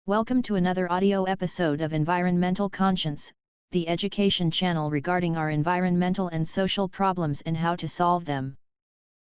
Welcome to another audio episode of Environmental Conscience, the education channel regarding our environmental and social problems and how to solve them.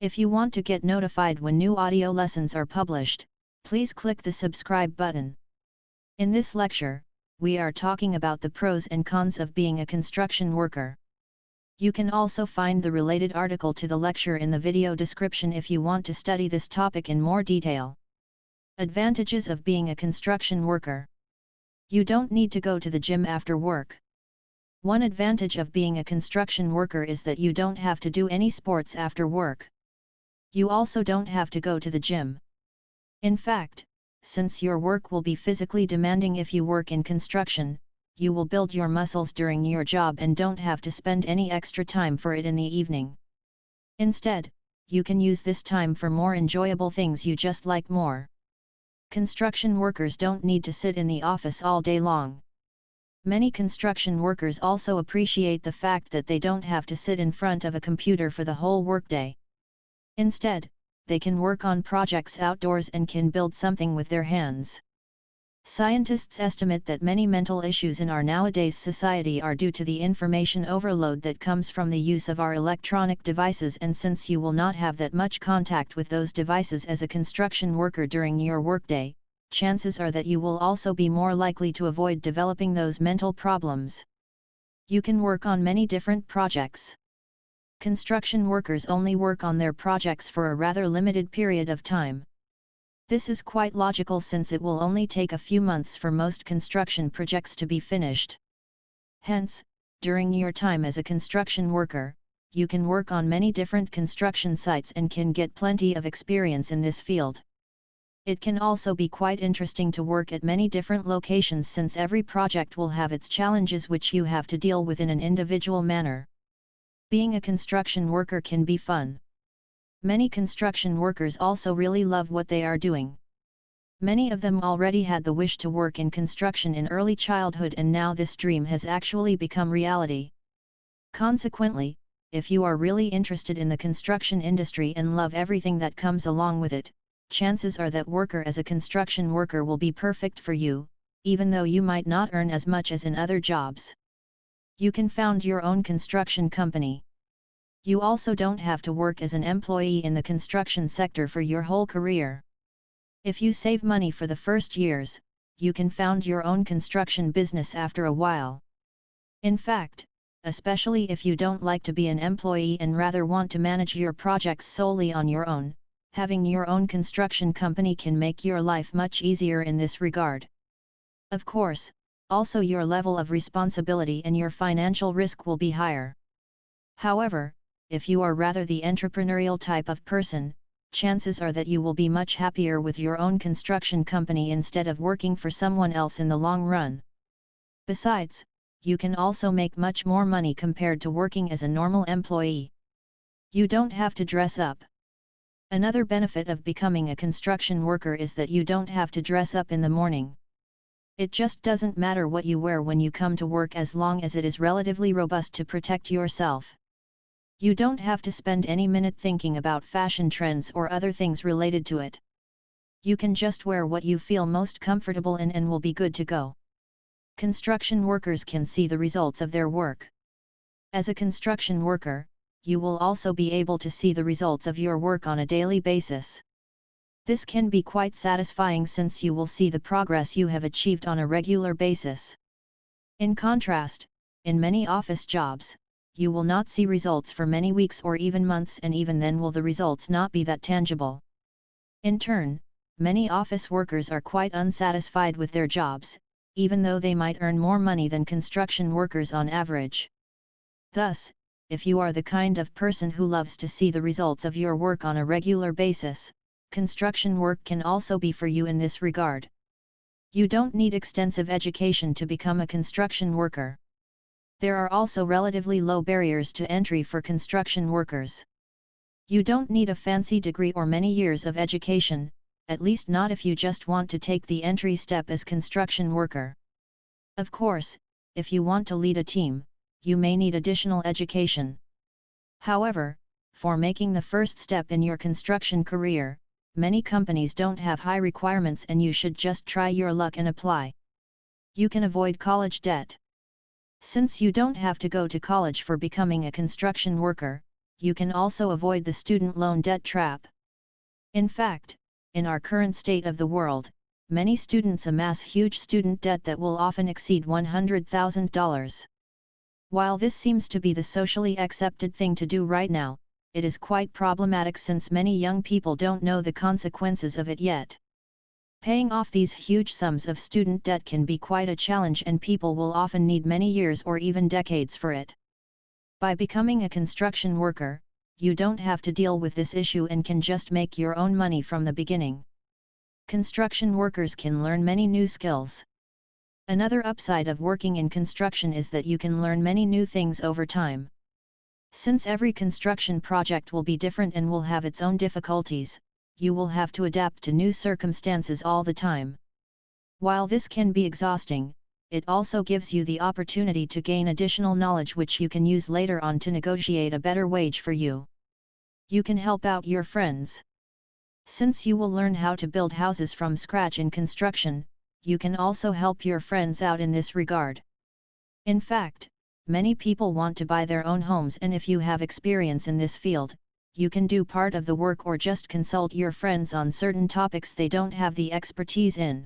If you want to get notified when new audio lessons are published, please click the subscribe button. In this lecture, we are talking about the pros and cons of being a construction worker. You can also find the related article to the lecture in the video description if you want to study this topic in more detail. Advantages of being a construction worker. You don't need to go to the gym after work. One advantage of being a construction worker is that you don't have to do any sports after work. You also don't have to go to the gym. In fact, since your work will be physically demanding if you work in construction, you will build your muscles during your job and don't have to spend any extra time for it in the evening. Instead, you can use this time for more enjoyable things you just like more. Construction workers don't need to sit in the office all day long. Many construction workers also appreciate the fact that they don't have to sit in front of a computer for the whole workday. Instead, they can work on projects outdoors and can build something with their hands. Scientists estimate that many mental issues in our nowadays society are due to the information overload that comes from the use of our electronic devices, and since you will not have that much contact with those devices as a construction worker during your workday, chances are that you will also be more likely to avoid developing those mental problems. You can work on many different projects. Construction workers only work on their projects for a rather limited period of time. This is quite logical since it will only take a few months for most construction projects to be finished. Hence, during your time as a construction worker, you can work on many different construction sites and can get plenty of experience in this field. It can also be quite interesting to work at many different locations since every project will have its challenges which you have to deal with in an individual manner. Being a construction worker can be fun. Many construction workers also really love what they are doing. Many of them already had the wish to work in construction in early childhood, and now this dream has actually become reality. Consequently, if you are really interested in the construction industry and love everything that comes along with it, chances are that worker as a construction worker will be perfect for you, even though you might not earn as much as in other jobs. You can found your own construction company. You also don't have to work as an employee in the construction sector for your whole career. If you save money for the first years, you can found your own construction business after a while. In fact, especially if you don't like to be an employee and rather want to manage your projects solely on your own, having your own construction company can make your life much easier in this regard. Of course, also your level of responsibility and your financial risk will be higher. However, if you are rather the entrepreneurial type of person, chances are that you will be much happier with your own construction company instead of working for someone else in the long run. Besides, you can also make much more money compared to working as a normal employee. You don't have to dress up. Another benefit of becoming a construction worker is that you don't have to dress up in the morning. It just doesn't matter what you wear when you come to work as long as it is relatively robust to protect yourself. You don't have to spend any minute thinking about fashion trends or other things related to it. You can just wear what you feel most comfortable in and will be good to go. Construction workers can see the results of their work. As a construction worker, you will also be able to see the results of your work on a daily basis. This can be quite satisfying since you will see the progress you have achieved on a regular basis. In contrast, in many office jobs, you will not see results for many weeks or even months, and even then will the results not be that tangible. In turn, many office workers are quite unsatisfied with their jobs, even though they might earn more money than construction workers on average. Thus, if you are the kind of person who loves to see the results of your work on a regular basis, construction work can also be for you in this regard. You don't need extensive education to become a construction worker. There are also relatively low barriers to entry for construction workers. You don't need a fancy degree or many years of education, at least not if you just want to take the entry step as construction worker. Of course, if you want to lead a team, you may need additional education. However, for making the first step in your construction career, many companies don't have high requirements and you should just try your luck and apply. You can avoid college debt. Since you don't have to go to college for becoming a construction worker, you can also avoid the student loan debt trap. In fact, in our current state of the world, many students amass huge student debt that will often exceed $100,000. While this seems to be the socially accepted thing to do right now, it is quite problematic since many young people don't know the consequences of it yet. Paying off these huge sums of student debt can be quite a challenge and people will often need many years or even decades for it. By becoming a construction worker, you don't have to deal with this issue and can just make your own money from the beginning. Construction workers can learn many new skills. Another upside of working in construction is that you can learn many new things over time. Since every construction project will be different and will have its own difficulties, you will have to adapt to new circumstances all the time. While this can be exhausting, it also gives you the opportunity to gain additional knowledge which you can use later on to negotiate a better wage for you. You can help out your friends. Since you will learn how to build houses from scratch in construction, you can also help your friends out in this regard. In fact, many people want to buy their own homes, and if you have experience in this field, you can do part of the work or just consult your friends on certain topics they don't have the expertise in.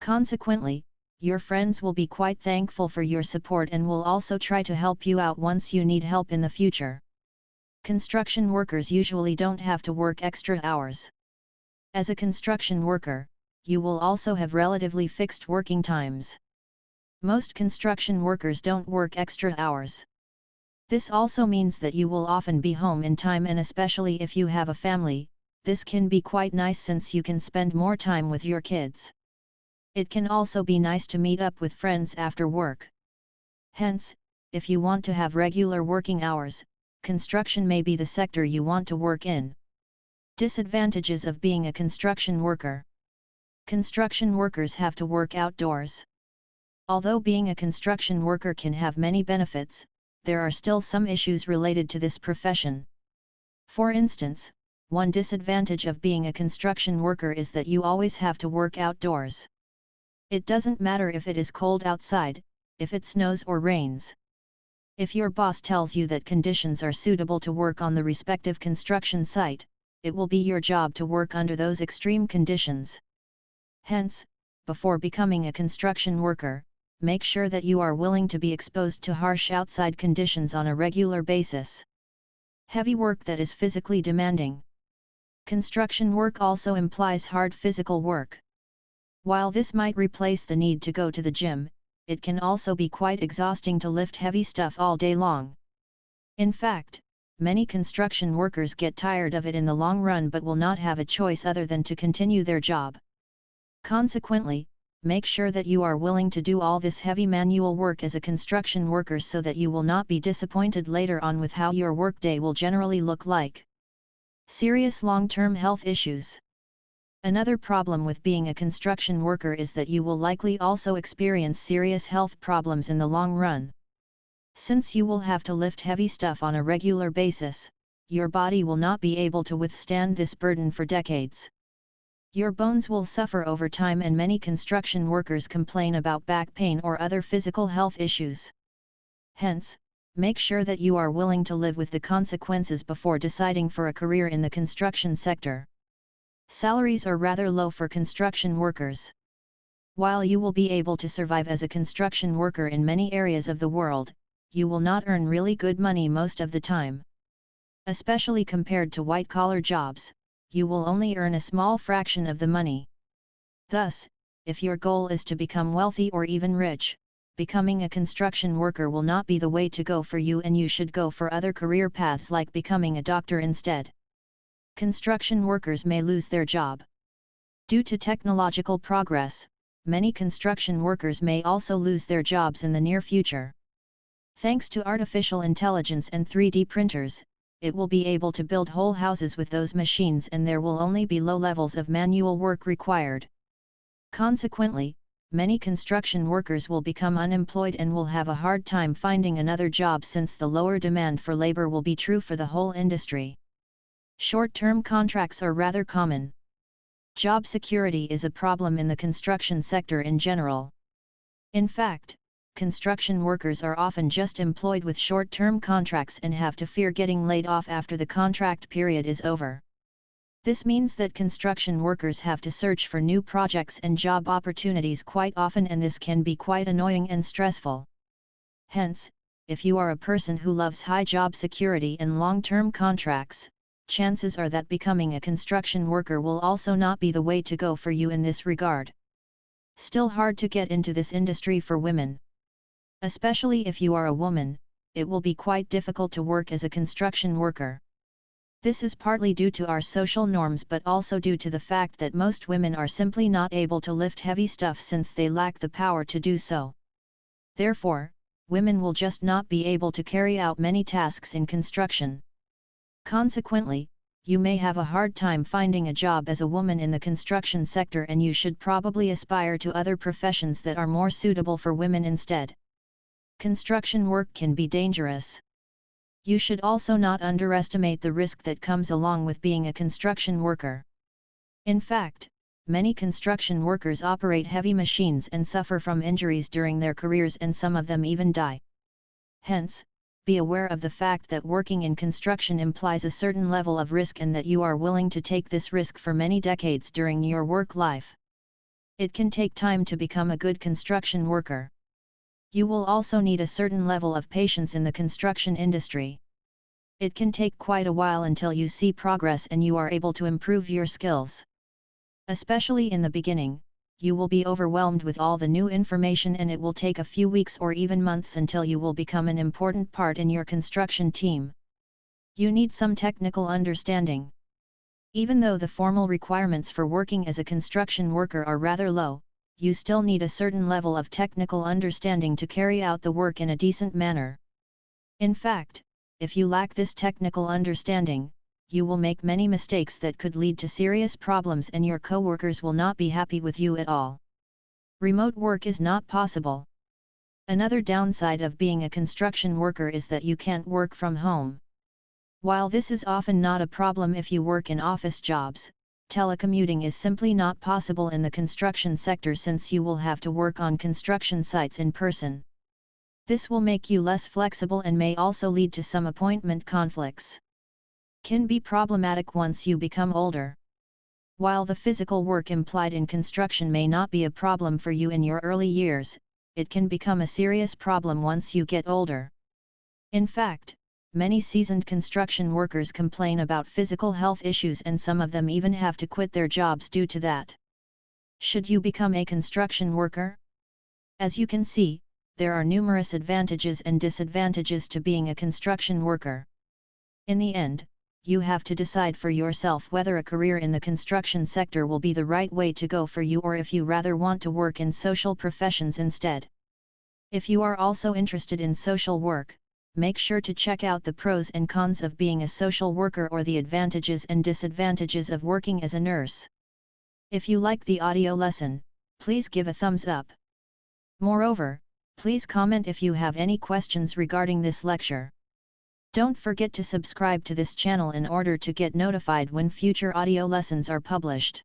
Consequently, your friends will be quite thankful for your support and will also try to help you out once you need help in the future. Construction workers usually don't have to work extra hours. As a construction worker, you will also have relatively fixed working times. Most construction workers don't work extra hours. This also means that you will often be home in time, and especially if you have a family, this can be quite nice since you can spend more time with your kids. It can also be nice to meet up with friends after work. Hence, if you want to have regular working hours, construction may be the sector you want to work in. Disadvantages of being a construction worker. Construction workers have to work outdoors. Although being a construction worker can have many benefits, there are still some issues related to this profession. For instance, one disadvantage of being a construction worker is that you always have to work outdoors. It doesn't matter if it is cold outside, if it snows or rains. If your boss tells you that conditions are suitable to work on the respective construction site, it will be your job to work under those extreme conditions. Hence, before becoming a construction worker, make sure that you are willing to be exposed to harsh outside conditions on a regular basis. Heavy work that is physically demanding. Construction work also implies hard physical work. While this might replace the need to go to the gym, it can also be quite exhausting to lift heavy stuff all day long. In fact, many construction workers get tired of it in the long run but will not have a choice other than to continue their job. Consequently, make sure that you are willing to do all this heavy manual work as a construction worker so that you will not be disappointed later on with how your workday will generally look like. Serious long-term health issues. Another problem with being a construction worker is that you will likely also experience serious health problems in the long run. Since you will have to lift heavy stuff on a regular basis, your body will not be able to withstand this burden for decades. Your bones will suffer over time, and many construction workers complain about back pain or other physical health issues. Hence, make sure that you are willing to live with the consequences before deciding for a career in the construction sector. Salaries are rather low for construction workers. While you will be able to survive as a construction worker in many areas of the world, you will not earn really good money most of the time. Especially compared to white-collar jobs, you will only earn a small fraction of the money. Thus, if your goal is to become wealthy or even rich, becoming a construction worker will not be the way to go for you, and you should go for other career paths like becoming a doctor instead. Construction workers may lose their job. Due to technological progress, many construction workers may also lose their jobs in the near future. Thanks to artificial intelligence and 3D printers, it will be able to build whole houses with those machines, and there will only be low levels of manual work required. Consequently, many construction workers will become unemployed and will have a hard time finding another job since the lower demand for labor will be true for the whole industry. Short-term contracts are rather common. Job security is a problem in the construction sector in general. In fact, construction workers are often just employed with short-term contracts and have to fear getting laid off after the contract period is over. This means that construction workers have to search for new projects and job opportunities quite often, and this can be quite annoying and stressful. Hence, if you are a person who loves high job security and long-term contracts, chances are that becoming a construction worker will also not be the way to go for you in this regard. Still hard to get into this industry for women. Especially if you are a woman, it will be quite difficult to work as a construction worker. This is partly due to our social norms, but also due to the fact that most women are simply not able to lift heavy stuff since they lack the power to do so. Therefore, women will just not be able to carry out many tasks in construction. Consequently, you may have a hard time finding a job as a woman in the construction sector, and you should probably aspire to other professions that are more suitable for women instead. Construction work can be dangerous. You should also not underestimate the risk that comes along with being a construction worker. In fact, many construction workers operate heavy machines and suffer from injuries during their careers, and some of them even die. Hence, be aware of the fact that working in construction implies a certain level of risk, and that you are willing to take this risk for many decades during your work life. It can take time to become a good construction worker. You will also need a certain level of patience in the construction industry. It can take quite a while until you see progress and you are able to improve your skills. Especially in the beginning, you will be overwhelmed with all the new information, and it will take a few weeks or even months until you will become an important part in your construction team. You need some technical understanding. Even though the formal requirements for working as a construction worker are rather low, you still need a certain level of technical understanding to carry out the work in a decent manner. In fact, if you lack this technical understanding, you will make many mistakes that could lead to serious problems, and your coworkers will not be happy with you at all. Remote work is not possible. Another downside of being a construction worker is that you can't work from home. While this is often not a problem if you work in office jobs, telecommuting is simply not possible in the construction sector, since you will have to work on construction sites in person. This will make you less flexible and may also lead to some appointment conflicts. Can be problematic once you become older. While the physical work implied in construction may not be a problem for you in your early years, it can become a serious problem once you get older. In fact, many seasoned construction workers complain about physical health issues, and some of them even have to quit their jobs due to that. Should you become a construction worker? As you can see, there are numerous advantages and disadvantages to being a construction worker. In the end, you have to decide for yourself whether a career in the construction sector will be the right way to go for you, or if you rather want to work in social professions instead. If you are also interested in social work, make sure to check out the pros and cons of being a social worker, or the advantages and disadvantages of working as a nurse. If you like the audio lesson, please give a thumbs up. Moreover, please comment if you have any questions regarding this lecture. Don't forget to subscribe to this channel in order to get notified when future audio lessons are published.